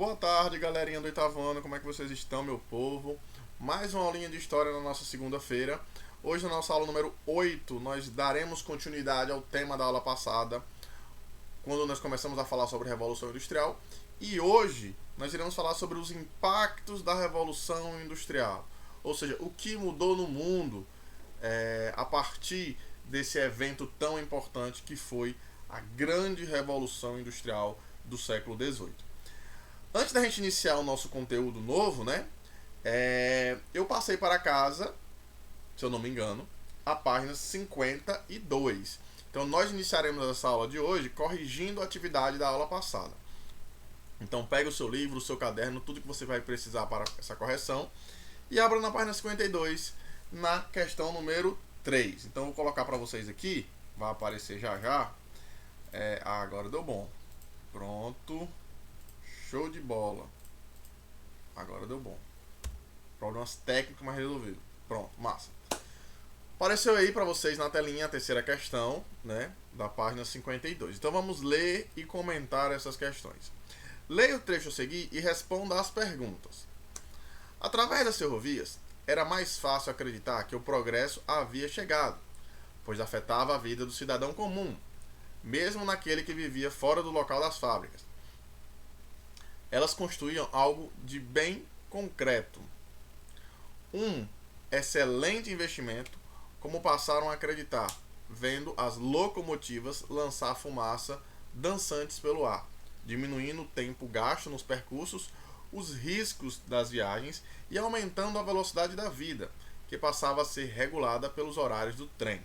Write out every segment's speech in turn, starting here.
Boa tarde, galerinha do oitavo ano, como é que vocês estão, meu povo? Mais uma aulinha de história na nossa segunda-feira. Hoje, na nossa aula número 8, nós daremos continuidade ao tema da aula passada, quando nós começamos a falar sobre a Revolução Industrial. E hoje, nós iremos falar sobre os impactos da Revolução Industrial. Ou seja, o que mudou no mundo a partir desse evento tão importante que foi a grande Revolução Industrial do século XVIII. Antes da gente iniciar o nosso conteúdo novo, né? Eu passei para casa, se eu não me engano, a página 52. Então nós iniciaremos essa aula de hoje corrigindo a atividade da aula passada. Então pega o seu livro, o seu caderno, tudo que você vai precisar para essa correção e abra na página 52, na questão número 3. Então vou colocar para vocês aqui, vai aparecer já já. Agora deu bom. Pronto. Show de bola. Agora deu bom. Problemas técnicos, mas resolvido. Pronto, massa. Apareceu aí para vocês na telinha a terceira questão, né, da página 52. Então vamos ler e comentar essas questões. Leia o trecho a seguir e responda às perguntas. Através das ferrovias, era mais fácil acreditar que o progresso havia chegado, pois afetava a vida do cidadão comum, mesmo naquele que vivia fora do local das fábricas. Elas constituíam algo de bem concreto. Um excelente investimento, como passaram a acreditar, vendo as locomotivas lançar fumaça dançantes pelo ar, diminuindo o tempo gasto nos percursos, os riscos das viagens e aumentando a velocidade da vida, que passava a ser regulada pelos horários do trem.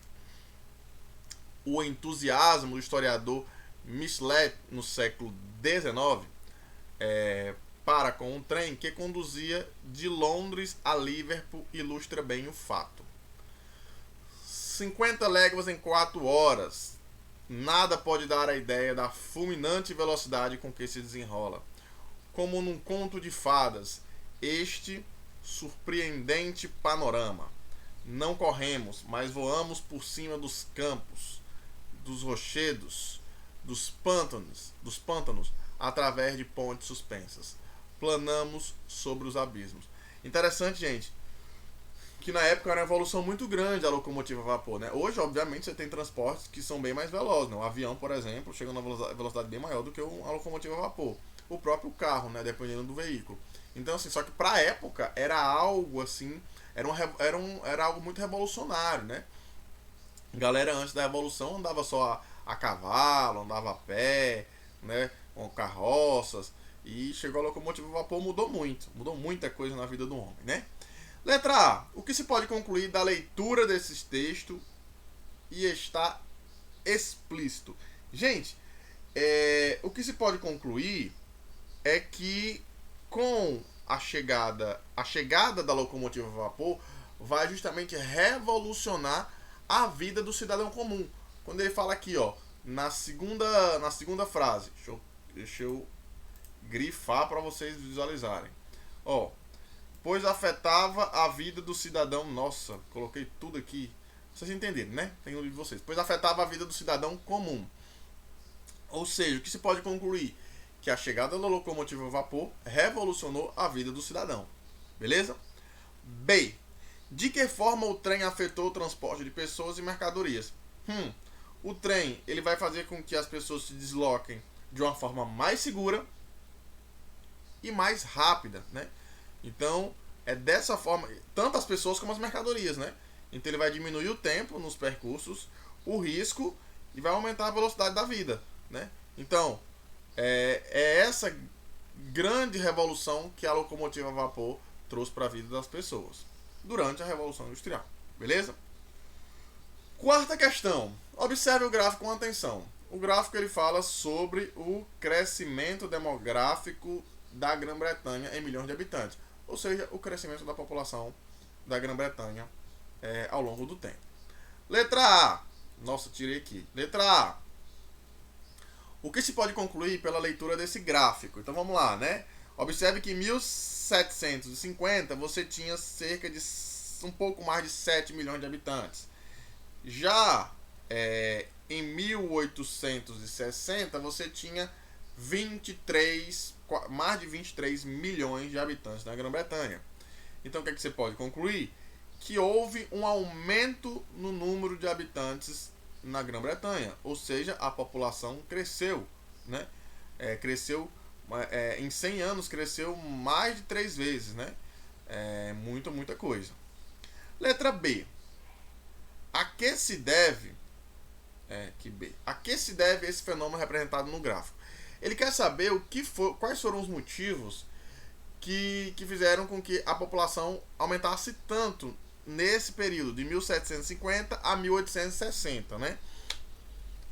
O entusiasmo do historiador Michelet no século XIX para com um trem que conduzia de Londres a Liverpool ilustra bem o fato. 50 léguas em 4 horas. Nada pode dar a ideia da fulminante velocidade com que se desenrola. Como num conto de fadas, este surpreendente panorama. Não corremos, mas voamos por cima dos campos, dos rochedos, dos pântanos, através de pontes suspensas. Planamos sobre os abismos. Interessante, gente, que na época era uma evolução muito grande a locomotiva a vapor, né? Hoje, obviamente, você tem transportes que são bem mais velozes, né? O avião, por exemplo, chega a uma velocidade bem maior do que a locomotiva a vapor. O próprio carro, né? Dependendo do veículo. Então, assim, só que pra época era algo assim, era algo muito revolucionário, né? A galera antes da revolução andava só a cavalo, andava a pé, né? Com carroças, e chegou a locomotiva a vapor, mudou muita coisa na vida do homem, né? Letra A. O que se pode concluir da leitura desses textos e está explícito? Gente, o que se pode concluir é que com a chegada da locomotiva a vapor vai justamente revolucionar a vida do cidadão comum. Quando ele fala aqui, ó, na segunda frase, deixa eu grifar para vocês visualizarem. Ó, pois afetava a vida do cidadão. Nossa, coloquei tudo aqui. Vocês entenderam, né? Tem um livro de vocês. Pois afetava a vida do cidadão comum. Ou seja, o que se pode concluir? Que a chegada da locomotiva a vapor revolucionou a vida do cidadão. Beleza? B. De que forma o trem afetou o transporte de pessoas e mercadorias? O trem ele vai fazer com que as pessoas se desloquem de uma forma mais segura e mais rápida, né? Então, é dessa forma, tanto as pessoas como as mercadorias, né? Então ele vai diminuir o tempo nos percursos, o risco e vai aumentar a velocidade da vida, né? Então, é essa grande revolução que a locomotiva a vapor trouxe para a vida das pessoas durante a Revolução Industrial, beleza? Quarta questão. Observe o gráfico com atenção. O gráfico ele fala sobre o crescimento demográfico da Grã-Bretanha em milhões de habitantes, ou seja, o crescimento da população da Grã-Bretanha ao longo do tempo. Letra A. Nossa, tirei aqui. Letra A. O que se pode concluir pela leitura desse gráfico? Então vamos lá, né? Observe que em 1750 você tinha cerca de um pouco mais de 7 milhões de habitantes. Já em 1860 você tinha 23 mais de 23 milhões de habitantes na Grã-Bretanha. Então o que é que você pode concluir? Que houve um aumento no número de habitantes na Grã-Bretanha, ou seja, a população cresceu, né? Em 100 anos cresceu mais de 3 vezes, né? Muita coisa. Letra B. A que se deve a que se deve esse fenômeno representado no gráfico? Ele quer saber quais foram os motivos que fizeram com que a população aumentasse tanto nesse período de 1750 a 1860, né?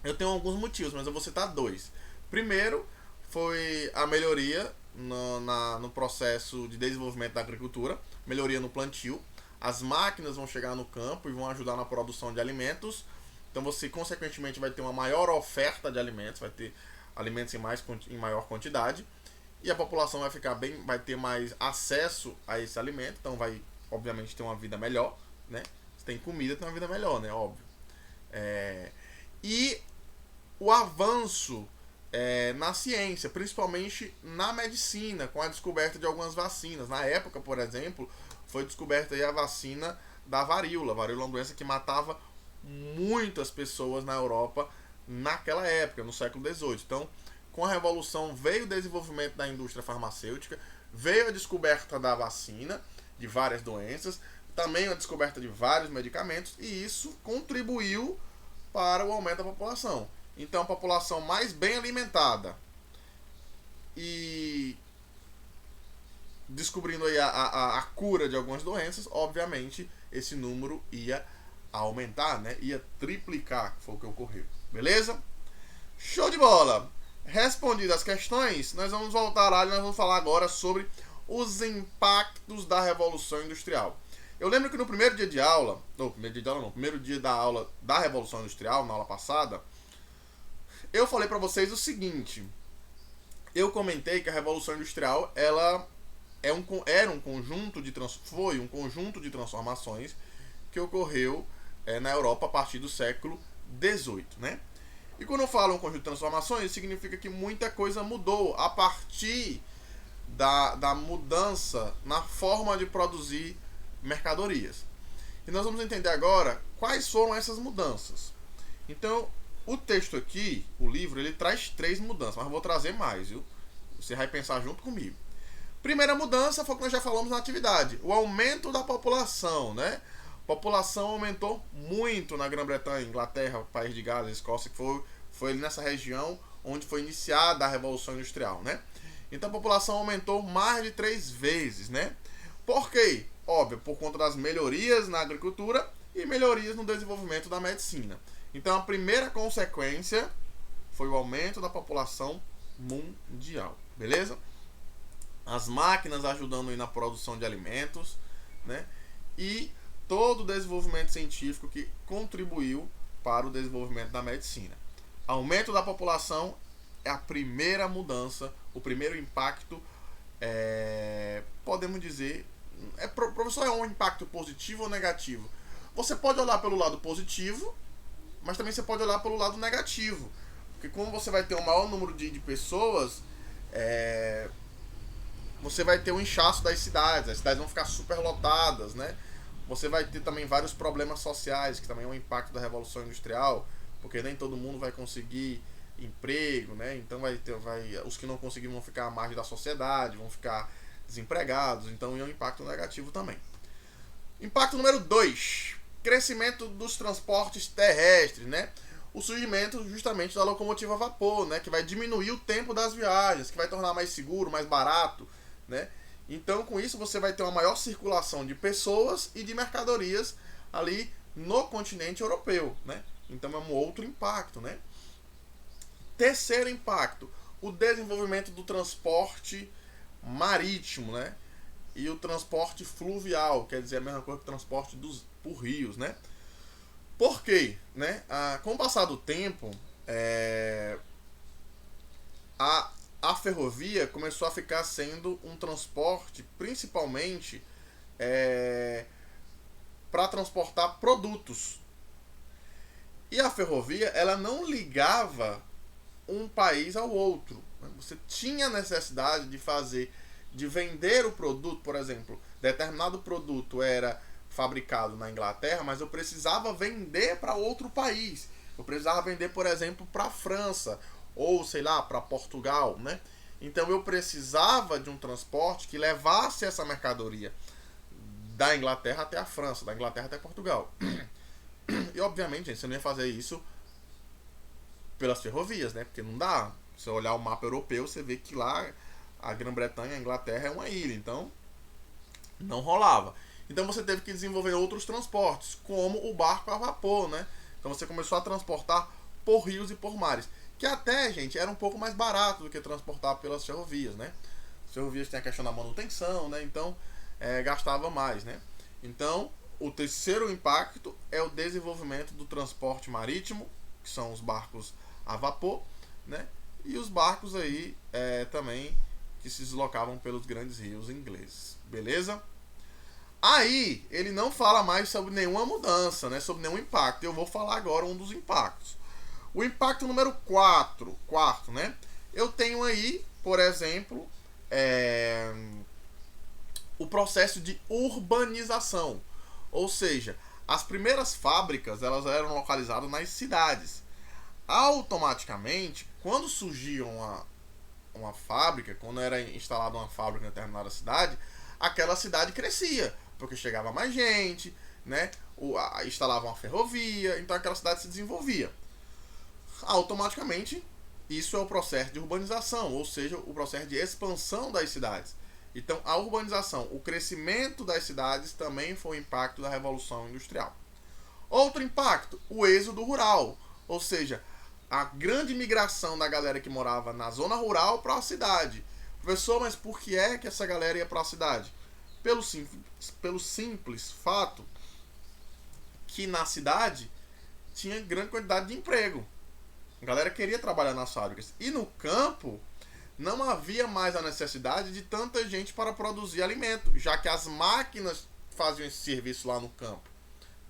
Eu tenho alguns motivos, mas eu vou citar 2. Primeiro, foi a melhoria no processo de desenvolvimento da agricultura, melhoria no plantio. As máquinas vão chegar no campo e vão ajudar na produção de alimentos. Então você, consequentemente, vai ter uma maior oferta de alimentos, vai ter alimentos em maior quantidade. E a população vai ter mais acesso a esse alimento, então vai, obviamente, ter uma vida melhor, né? Se tem comida, tem uma vida melhor, né? Óbvio. E o avanço na ciência, principalmente na medicina, com a descoberta de algumas vacinas. Na época, por exemplo, foi descoberta aí a vacina da varíola. A varíola é uma doença que matava muitas pessoas na Europa naquela época, no século XVIII. Então, com a Revolução veio o desenvolvimento da indústria farmacêutica, veio a descoberta da vacina de várias doenças, também a descoberta de vários medicamentos, e isso contribuiu para o aumento da população. Então, a população mais bem alimentada e descobrindo aí a cura de algumas doenças, obviamente, esse número ia aumentar, né? Ia triplicar, foi o que ocorreu. Beleza? Show de bola! Respondidas as questões, nós vamos voltar lá e nós vamos falar agora sobre os impactos da Revolução Industrial. Eu lembro que no primeiro dia de aula, primeiro dia da aula da Revolução Industrial, na aula passada, eu falei para vocês o seguinte. Eu comentei que a Revolução Industrial foi um conjunto de transformações que ocorreu na Europa a partir do século XVIII, né? E quando eu falo um conjunto de transformações, significa que muita coisa mudou a partir da mudança na forma de produzir mercadorias. E nós vamos entender agora quais foram essas mudanças. Então, o texto aqui, o livro, ele traz 3 mudanças, mas eu vou trazer mais, viu? Você vai pensar junto comigo. Primeira mudança foi o que nós já falamos na atividade, o aumento da população, né? A população aumentou muito na Grã-Bretanha, Inglaterra, País de Gales, Escócia, que foi ali nessa região onde foi iniciada a Revolução Industrial, né? Então a população aumentou mais de 3 vezes, né? Por quê? Óbvio, por conta das melhorias na agricultura e melhorias no desenvolvimento da medicina. Então a primeira consequência foi o aumento da população mundial, beleza? As máquinas ajudando aí na produção de alimentos, né? E todo o desenvolvimento científico que contribuiu para o desenvolvimento da medicina. Aumento da população é a primeira mudança, o primeiro impacto, podemos dizer, professor, é um impacto positivo ou negativo? Você pode olhar pelo lado positivo, mas também você pode olhar pelo lado negativo. Porque como você vai ter um maior número de pessoas, você vai ter um inchaço das cidades, as cidades vão ficar super lotadas, né? Você vai ter também vários problemas sociais, que também é um impacto da Revolução Industrial, porque nem todo mundo vai conseguir emprego, né? Então os que não conseguirem vão ficar à margem da sociedade, vão ficar desempregados, então é um impacto negativo também. Impacto número 2, crescimento dos transportes terrestres, né? O surgimento justamente da locomotiva a vapor, né? Que vai diminuir o tempo das viagens, que vai tornar mais seguro, mais barato, né? Então, com isso, você vai ter uma maior circulação de pessoas e de mercadorias ali no continente europeu, né? Então, é um outro impacto, né? Terceiro impacto, o desenvolvimento do transporte marítimo, né? E o transporte fluvial, quer dizer, a mesma coisa que o transporte por rios, né? Por quê? Né? Com o passar do tempo, a ferrovia começou a ficar sendo um transporte principalmente para transportar produtos. E a ferrovia, ela não ligava um país ao outro. Você tinha necessidade de vender o produto, por exemplo, determinado produto era fabricado na Inglaterra, mas eu precisava vender para outro país. Eu precisava vender, por exemplo, para a França ou, sei lá, para Portugal, né? Então eu precisava de um transporte que levasse essa mercadoria da Inglaterra até a França, da Inglaterra até Portugal. E obviamente, gente, você não ia fazer isso pelas ferrovias, né? Porque não dá. Se você olhar o mapa europeu, você vê que lá a Grã-Bretanha, a Inglaterra é uma ilha, então não rolava. Então você teve que desenvolver outros transportes, como o barco a vapor, né? Então você começou a transportar por rios e por mares, que até, gente, era um pouco mais barato do que transportar pelas ferrovias, né? As ferrovias têm a questão da manutenção, né? Então gastava mais, né? Então o terceiro impacto é o desenvolvimento do transporte marítimo, que são os barcos a vapor, né? E os barcos aí também que se deslocavam pelos grandes rios ingleses, beleza? Aí ele não fala mais sobre nenhuma mudança, né? Sobre nenhum impacto. Eu vou falar agora um dos impactos. O impacto número 4, quarto, né? Eu tenho aí, por exemplo, o processo de urbanização. Ou seja, as primeiras fábricas elas eram localizadas nas cidades. Automaticamente, quando surgia uma fábrica, quando era instalada uma fábrica em determinada cidade, aquela cidade crescia, porque chegava mais gente, né? Instalava uma ferrovia, então aquela cidade se desenvolvia. Automaticamente, isso é o processo de urbanização, ou seja, o processo de expansão das cidades. Então, a urbanização, o crescimento das cidades também foi um impacto da Revolução Industrial. Outro impacto, o êxodo rural, ou seja, a grande migração da galera que morava na zona rural para a cidade. Professor, mas por que é que essa galera ia para a cidade? Pelo simples fato que na cidade tinha grande quantidade de emprego. A galera queria trabalhar nas fábricas. E no campo não havia mais a necessidade de tanta gente para produzir alimento, já que as máquinas faziam esse serviço lá no campo,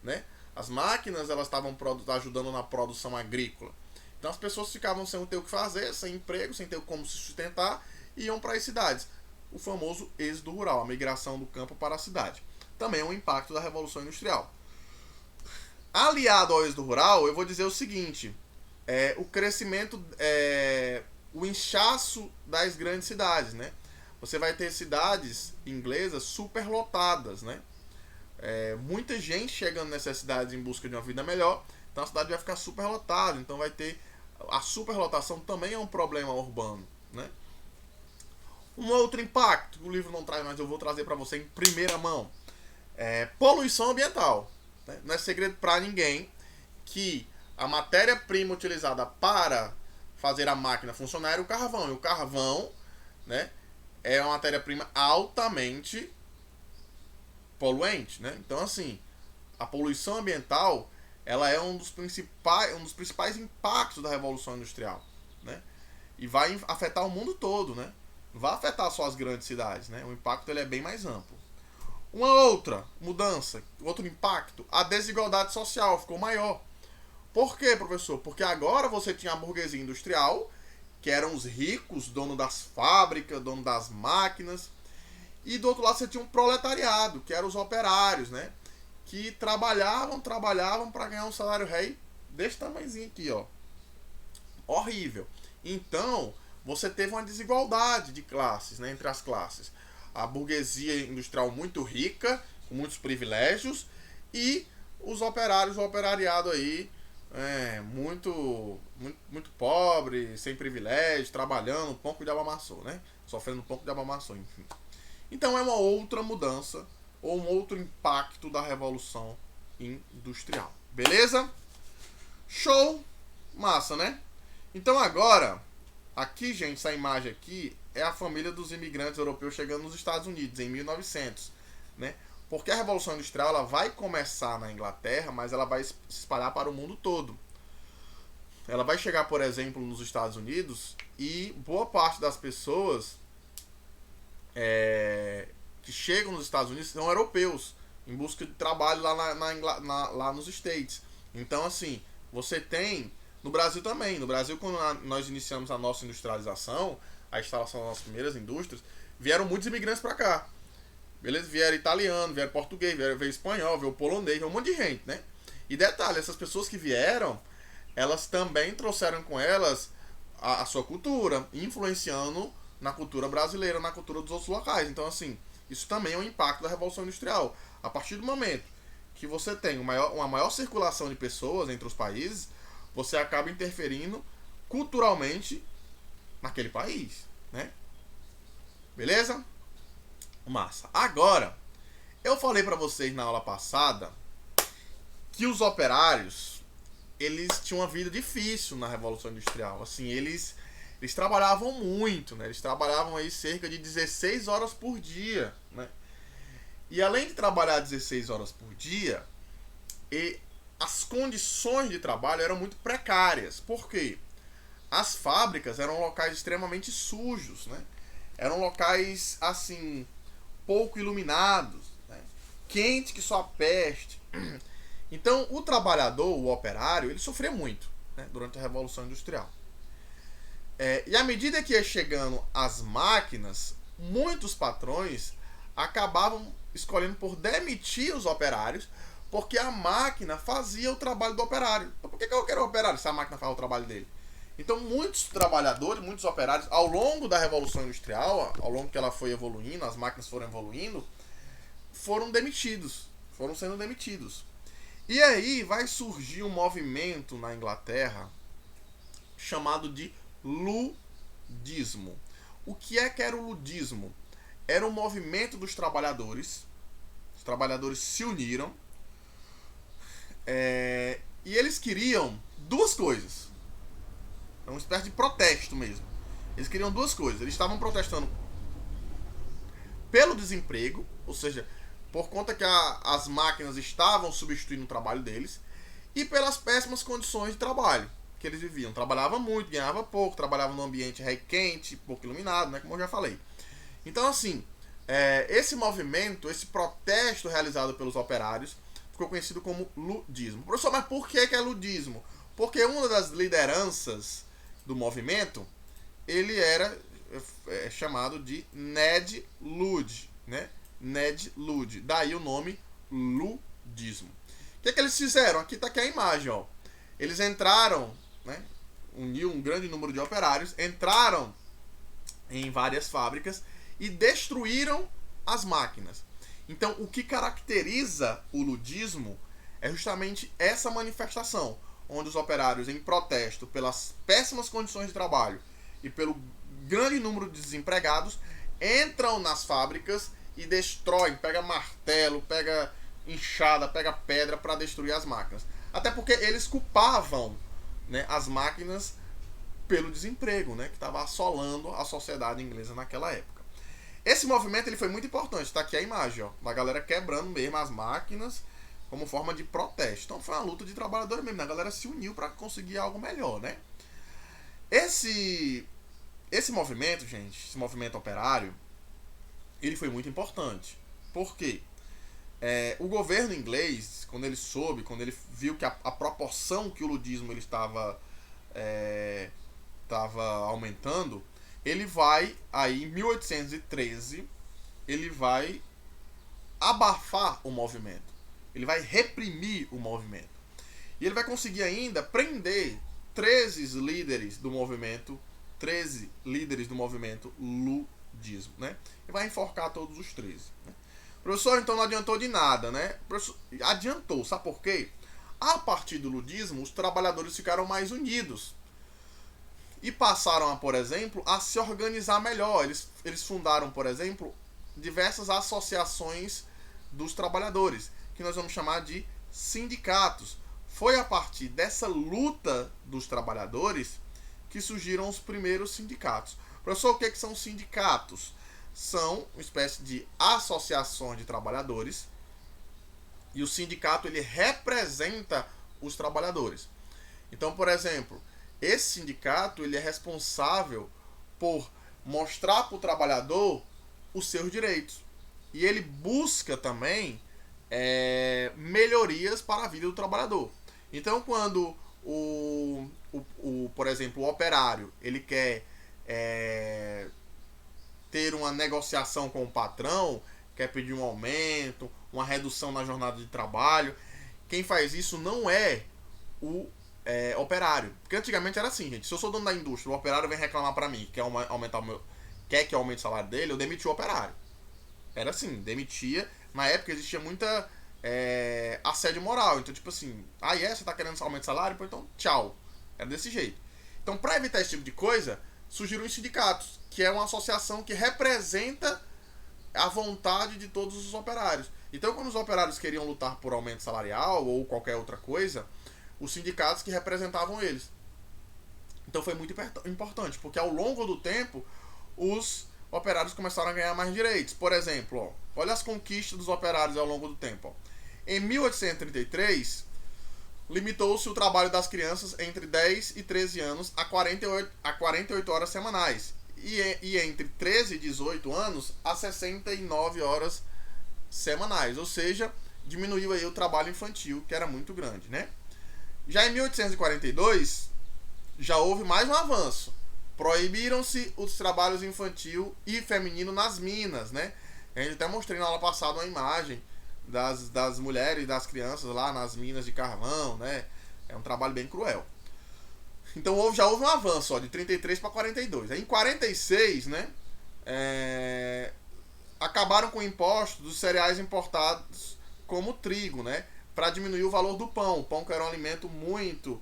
né? As máquinas elas estavam ajudando na produção agrícola. Então as pessoas ficavam sem ter o que fazer, sem emprego, sem ter como se sustentar, e iam para as cidades. O famoso êxodo rural, a migração do campo para a cidade. Também é um impacto da Revolução Industrial. Aliado ao êxodo rural, eu vou dizer o seguinte: o crescimento, o inchaço das grandes cidades, né? Você vai ter cidades inglesas superlotadas, né? Muita gente chegando nessas cidades em busca de uma vida melhor, então a cidade vai ficar superlotada, então vai ter a superlotação também é um problema urbano, né? Um outro impacto, o livro não traz, mas eu vou trazer para você em primeira mão, poluição ambiental, né? Não é segredo para ninguém que a matéria-prima utilizada para fazer a máquina funcionar era o carvão, e o carvão, né, é uma matéria-prima altamente poluente, né? Então assim, a poluição ambiental ela é um dos principais impactos da Revolução Industrial, né? E vai afetar o mundo todo, né? Não vai afetar só as grandes cidades, né? O impacto ele é bem mais amplo. Uma outra mudança, outro impacto, a desigualdade social ficou maior. Por quê, professor? Porque agora você tinha a burguesia industrial, que eram os ricos, dono das fábricas, dono das máquinas, e do outro lado você tinha um proletariado, que eram os operários, né? Que trabalhavam para ganhar um salário rei desse tamanhozinho aqui, ó. Horrível. Então, você teve uma desigualdade de classes, né, entre as classes. A burguesia industrial muito rica, com muitos privilégios, e os operários, o operariado aí, muito pobre, sem privilégio, trabalhando, um pouco de abamaçou, né? Sofrendo um pouco de abamaçou, enfim. Então é uma outra mudança, ou um outro impacto da Revolução Industrial. Beleza? Show! Massa, né? Então agora, aqui, gente, essa imagem aqui é a família dos imigrantes europeus chegando nos Estados Unidos em 1900, né? Porque a Revolução Industrial ela vai começar na Inglaterra, mas ela vai se espalhar para o mundo todo. Ela vai chegar, por exemplo, nos Estados Unidos e boa parte das pessoas que chegam nos Estados Unidos são europeus, em busca de trabalho lá nos States. Então, assim, você tem No Brasil também. No Brasil, quando nós iniciamos a nossa industrialização, a instalação das nossas primeiras indústrias, vieram muitos imigrantes para cá. Beleza? Vieram italiano, vieram português, veio espanhol, veio polonês, veio um monte de gente, né? E detalhe, essas pessoas que vieram, elas também trouxeram com elas a sua cultura, influenciando na cultura brasileira, na cultura dos outros locais. Então, assim, isso também é um impacto da Revolução Industrial. A partir do momento que você tem uma maior circulação de pessoas entre os países, você acaba interferindo culturalmente naquele país, né? Beleza? Massa. Agora, eu falei para vocês na aula passada que os operários, eles tinham uma vida difícil na Revolução Industrial. Assim, eles trabalhavam muito, né? Eles trabalhavam aí cerca de 16 horas por dia, né? E além de trabalhar 16 horas por dia, as condições de trabalho eram muito precárias. Por quê? As fábricas eram locais extremamente sujos, né? Eram locais, assim, pouco iluminados, né? Quente que só a peste. Então, o trabalhador, o operário, ele sofria muito, né, durante a Revolução Industrial. E à medida que ia chegando as máquinas, muitos patrões acabavam escolhendo por demitir os operários, porque a máquina fazia o trabalho do operário. Então, por que eu quero o operário se a máquina faz o trabalho dele? Então, muitos trabalhadores, muitos operários, ao longo da Revolução Industrial, ao longo que ela foi evoluindo, as máquinas foram evoluindo, foram sendo demitidos. E aí vai surgir um movimento na Inglaterra chamado de ludismo. O que era o ludismo? Era um movimento dos trabalhadores. Os trabalhadores se uniram. E eles queriam duas coisas. É uma espécie de protesto mesmo. Eles queriam duas coisas. Eles estavam protestando pelo desemprego, ou seja, por conta que as máquinas estavam substituindo o trabalho deles, e pelas péssimas condições de trabalho que eles viviam. Trabalhavam muito, ganhavam pouco, trabalhavam num ambiente quente, pouco iluminado, né, como eu já falei. Então, assim, esse movimento, esse protesto realizado pelos operários, ficou conhecido como ludismo. Professor, mas por que é ludismo? Porque uma das lideranças do movimento, ele era chamado de Ned Ludd, né? Ned Ludd. Daí o nome ludismo. O que eles fizeram? Aqui está aqui a imagem, ó. Eles entraram, né? Uniu um grande número de operários, entraram em várias fábricas e destruíram as máquinas. Então, o que caracteriza o ludismo é justamente essa manifestação, onde os operários, em protesto pelas péssimas condições de trabalho e pelo grande número de desempregados, entram nas fábricas e destroem, pega martelo, pega enxada, pega pedra para destruir as máquinas. Até porque eles culpavam, né, as máquinas pelo desemprego, né, que estava assolando a sociedade inglesa naquela época. Esse movimento ele foi muito importante. Está aqui a imagem, ó, da galera quebrando mesmo as máquinas como forma de protesto. Então foi uma luta de trabalhadores mesmo, né? A galera se uniu para conseguir algo melhor, né? Esse movimento, gente, esse movimento operário, ele foi muito importante. Por quê? O governo inglês, quando ele viu que a proporção que o ludismo ele estava aumentando, ele vai, aí em 1813, ele vai abafar o movimento. Ele vai reprimir o movimento. E ele vai conseguir ainda prender 13 líderes do movimento ludismo, né? E vai enforcar todos os 13. Né? Professor, então não adiantou de nada, né? Professor, adiantou, sabe por quê? A partir do ludismo, os trabalhadores ficaram mais unidos. E passaram, por exemplo, a se organizar melhor. Eles fundaram, por exemplo, diversas associações dos trabalhadores, que nós vamos chamar de sindicatos. Foi a partir dessa luta dos trabalhadores que surgiram os primeiros sindicatos. Professor, o que são sindicatos? São uma espécie de associações de trabalhadores, e o sindicato ele representa os trabalhadores. Então, por exemplo, esse sindicato ele é responsável por mostrar para o trabalhador os seus direitos. E ele busca também melhorias para a vida do trabalhador. Então, quando o por exemplo, o operário, ele quer ter uma negociação com o patrão, quer pedir um aumento, uma redução na jornada de trabalho, quem faz isso não é o operário. Porque antigamente era assim, gente. Se eu sou dono da indústria, o operário vem reclamar pra mim, quer que eu aumente o salário dele, eu demiti o operário. Era assim, demitia. Na época existia muita assédio moral. Então, tipo assim, você tá querendo aumento de salário? Pô, então tchau. Era desse jeito. Então, pra evitar esse tipo de coisa, surgiram os sindicatos, que é uma associação que representa a vontade de todos os operários. Então, quando os operários queriam lutar por aumento salarial ou qualquer outra coisa, os sindicatos que representavam eles. Então foi muito importante, porque ao longo do tempo, os operários começaram a ganhar mais direitos. Por exemplo, olha as conquistas dos operários ao longo do tempo. Em 1833, limitou-se o trabalho das crianças entre 10 e 13 anos a 48 horas semanais. E entre 13 e 18 anos a 69 horas semanais. Ou seja, diminuiu aí o trabalho infantil, que era muito grande, né? Já em 1842, já houve mais um avanço. Proibiram-se os trabalhos infantil e feminino nas minas, né? A gente até mostrei na aula passada uma imagem das mulheres e das crianças lá nas minas de carvão, né? É um trabalho bem cruel. Então já houve um avanço, de 33 para 42. Aí, em 46, né? Acabaram com o imposto dos cereais importados como o trigo, né? Para diminuir o valor do pão. O pão que era um alimento muito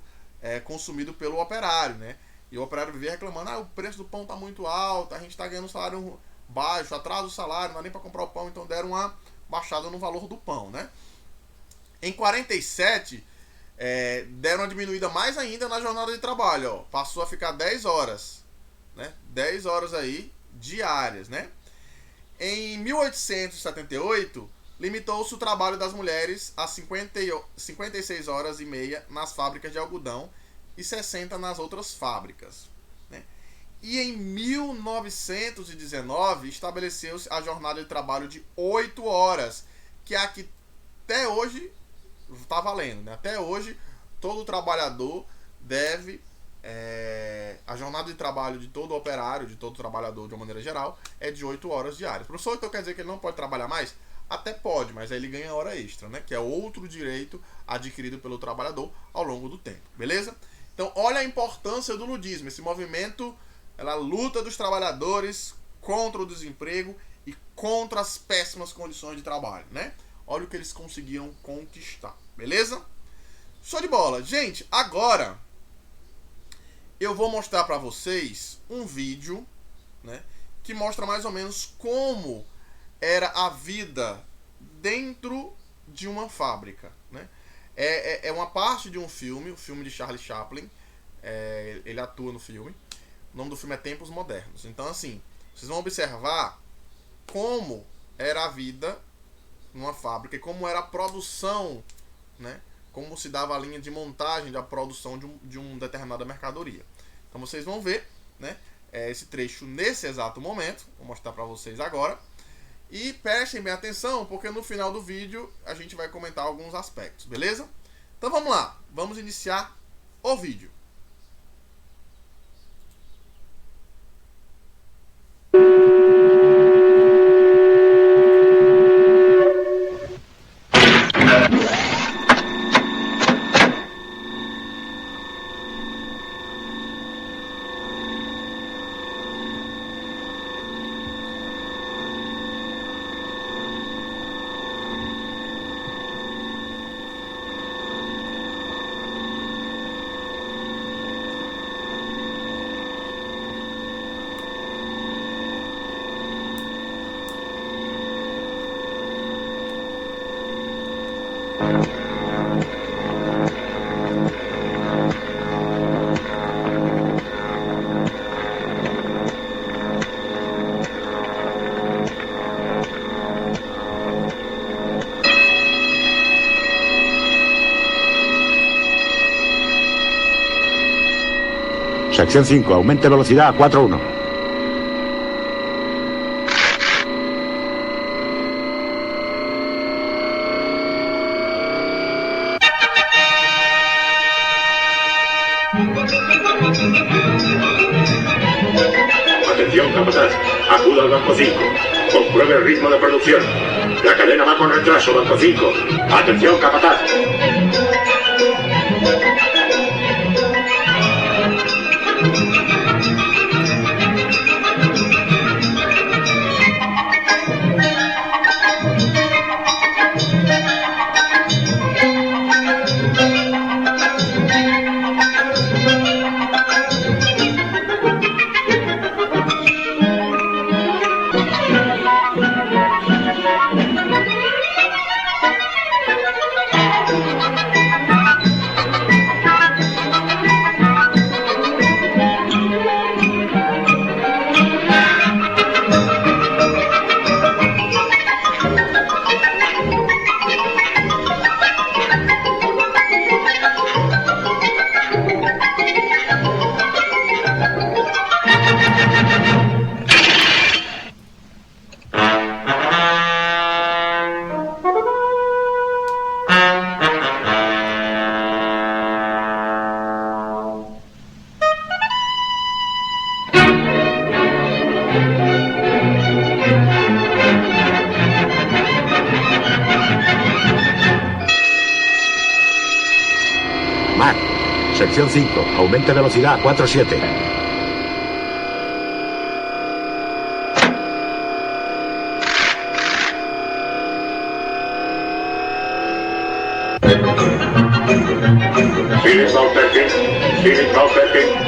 consumido pelo operário, né? E o operário vivia reclamando, o preço do pão tá muito alto, a gente tá ganhando um salário baixo, atrasa o salário, não dá nem para comprar o pão, então deram uma baixada no valor do pão, né? Em 47, deram uma diminuída mais ainda na jornada de trabalho, passou a ficar 10 horas, né? 10 horas aí diárias, né? Em 1878, limitou-se o trabalho das mulheres a 56 horas e meia nas fábricas de algodão e 60 nas outras fábricas, né? E em 1919 estabeleceu-se a jornada de trabalho de 8 horas, que é a que até hoje está valendo, né? Até hoje todo trabalhador deve a jornada de trabalho de todo operário, de todo trabalhador de uma maneira geral, é de 8 horas diárias. Professor, então quer dizer que ele não pode trabalhar mais? Até pode, mas aí ele ganha hora extra, né? Que é outro direito adquirido pelo trabalhador ao longo do tempo, beleza? Então, olha a importância do ludismo. Esse movimento, ela luta dos trabalhadores contra o desemprego e contra as péssimas condições de trabalho, né? Olha o que eles conseguiram conquistar, beleza? Show de bola. Gente, agora eu vou mostrar para vocês um vídeo, né? Que mostra mais ou menos como era a vida dentro de uma fábrica, né? É uma parte de um filme, o filme de Charlie Chaplin. Ele atua no filme. O nome do filme é Tempos Modernos. Então, assim, vocês vão observar como era a vida numa fábrica e como era a produção, né? Como se dava a linha de montagem da produção de uma determinada mercadoria. Então, vocês vão ver, né? Esse trecho nesse exato momento. Vou mostrar para vocês agora. E prestem bem atenção, porque no final do vídeo a gente vai comentar alguns aspectos, beleza? Então vamos lá, vamos iniciar o vídeo. Sección 5, aumente velocidad a 4.1. Atención, capataz. Acuda al Banco 5. Compruebe el ritmo de producción. La cadena va con retraso, Banco 5. Atención, capataz. Mac, sección 5, aumente velocidad a 4.7. Felix Perkins, Felix Perkins.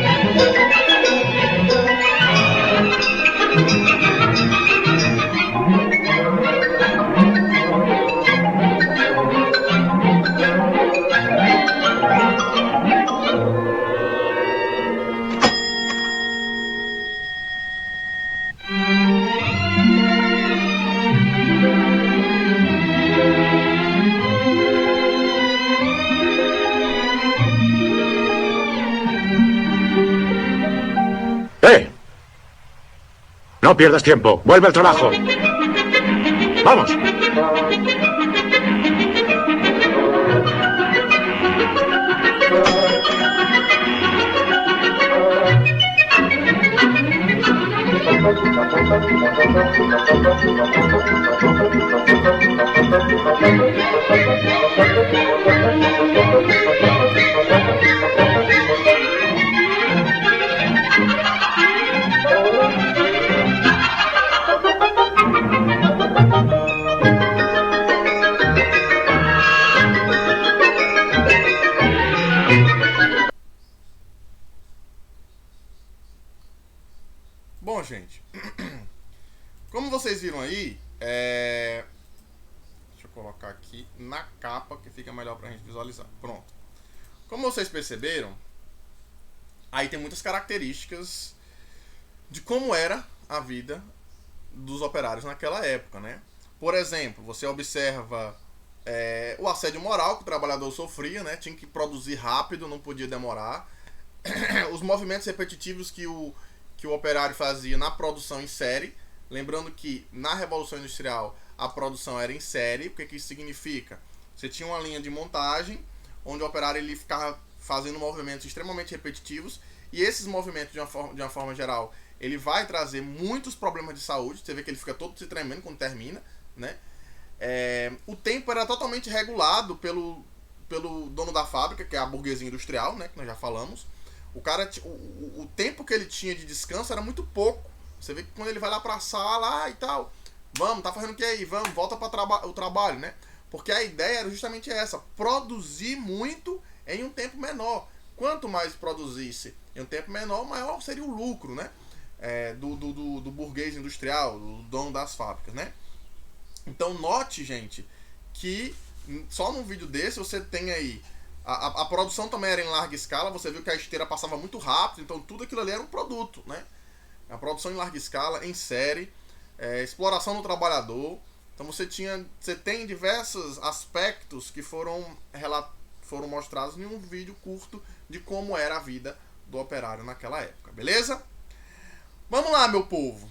No pierdas tiempo. Vuelve al trabajo. ¡Vamos! Bom, gente, como vocês viram aí, deixa eu colocar aqui na capa que fica melhor pra gente visualizar. Pronto. Como vocês perceberam, aí tem muitas características de como era a vida dos operários naquela época, né? Por exemplo, você observa o assédio moral que o trabalhador sofria, né? Tinha que produzir rápido, não podia demorar. Os movimentos repetitivos que o operário fazia na produção em série. Lembrando que na Revolução Industrial a produção era em série. O que isso significa? Você tinha uma linha de montagem onde o operário ele ficava fazendo movimentos extremamente repetitivos, e esses movimentos, de uma forma geral, ele vai trazer muitos problemas de saúde. Você vê que ele fica todo se tremendo quando termina, né? O tempo era totalmente regulado pelo dono da fábrica, que é a burguesia industrial, né, que nós já falamos. O cara, o tempo que ele tinha de descanso era muito pouco. Você vê que quando ele vai lá pra sala e tal, vamos, tá fazendo o que aí? Vamos, volta para o trabalho, né? Porque a ideia era justamente essa, produzir muito em um tempo menor. Quanto mais produzisse em um tempo menor, maior seria o lucro, né? Do burguês industrial, do dono das fábricas, né? Então note, gente, que só num vídeo desse você tem aí a produção também era em larga escala. Você viu que a esteira passava muito rápido, então tudo aquilo ali era um produto, né? A produção em larga escala, em série, exploração do trabalhador. Então você tem diversos aspectos que foram mostrados em um vídeo curto de como era a vida do operário naquela época, beleza? Vamos lá, meu povo.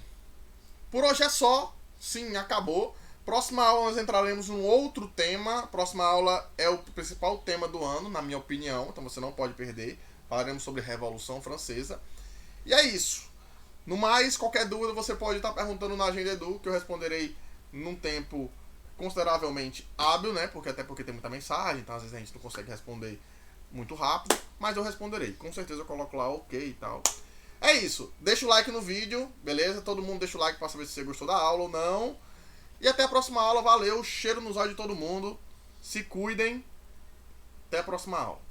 Por hoje é só. Sim, acabou. Próxima aula nós entraremos em um outro tema. Próxima aula é o principal tema do ano, na minha opinião. Então você não pode perder. Falaremos sobre a Revolução Francesa. E é isso. No mais, qualquer dúvida você pode estar perguntando na Agenda Edu, que eu responderei num tempo consideravelmente hábil, né? Até porque tem muita mensagem, então às vezes a gente não consegue responder muito rápido, mas eu responderei. Com certeza eu coloco lá ok e tal. É isso. Deixa o like no vídeo, beleza? Todo mundo deixa o like para saber se você gostou da aula ou não. E até a próxima aula. Valeu, cheiro nos olhos de todo mundo. Se cuidem. Até a próxima aula.